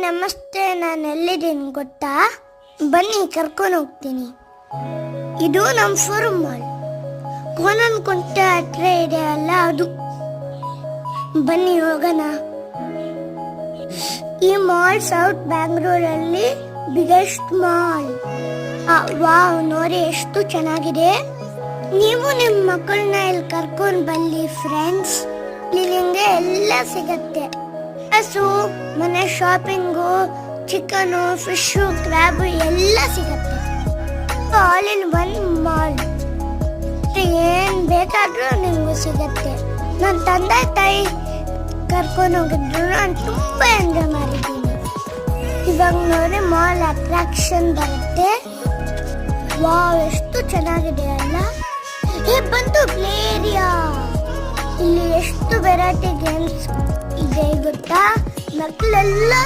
ನಮಸ್ತೆ. ನಾನು ಎಲ್ಲಿದ್ದೀನಿ ಗೊತ್ತಾ? ಬನ್ನಿ ಕರ್ಕೊಂಡು ಹೋಗ್ತೀನಿ. ಇದು ನಮ್ಮ ಫೋರಮ್ ಮಾಲ್. ಕೋನನ್ ಕುಂಟೆ ಹತ್ರ ಇದೆ ಅಲ್ಲ, ಅದು. ಬನ್ನಿ ಹೋಗೋಣ. ಈ ಮಾಲ್ ಸೌತ್ ಬ್ಯಾಂಗ್ಳೂರಲ್ಲಿ ಬಿಗ್ಗೆಸ್ಟ್ ಮಾಲ್. ವಾವ್, ನೋಡಿ ಎಷ್ಟು ಚೆನ್ನಾಗಿದೆ. ನೀವು ನಿಮ್ಮ ಮಕ್ಕಳನ್ನ ಇಲ್ಲಿ ಕರ್ಕೊಂಡು ಬನ್ನಿ ಫ್ರೆಂಡ್ಸ್. ಇಲ್ಲಿ ನಿಮಗೆ ಎಲ್ಲ ಸಿಗತ್ತೆ. ಹಸು, ಮನೆ ಶಾಪಿಂಗು, ಚಿಕನು, ಫಿಶು, ಕ್ರ್ಯಾಬ್ ಎಲ್ಲ ಸಿಗತ್ತೆ. All in one mall. ಏನ್ ಬೇಕಾದ್ರೂ ನಿಮ್ಗೂ ಸಿಗತ್ತೆ. ನನ್ನ ತಂದೆ ತಾಯಿ ಕರ್ಕೊಂಡು ಹೋಗಿದ್ರು ನಾನು ತುಂಬಾ ಎಂಜಾಯ್ ಮಾಡಿದ್ದೀನಿ. ಇವಾಗ ನೋಡಿ ಮಾಲ್ ಅಟ್ರಾಕ್ಷನ್ ಬರುತ್ತೆ. ವಾವ್, ಎಷ್ಟು ಚೆನ್ನಾಗಿದೆ ಅಲ್ಲ. ಬಂತು ಪ್ಲೇ ಏರಿಯಾ. ಇಲ್ಲಿ ಎಷ್ಟು ವೆರೈಟಿ ಗೇಮ್ಸ್ ಇದೆ ಗೊತ್ತಾ? ಮಕ್ಕಳೆಲ್ಲ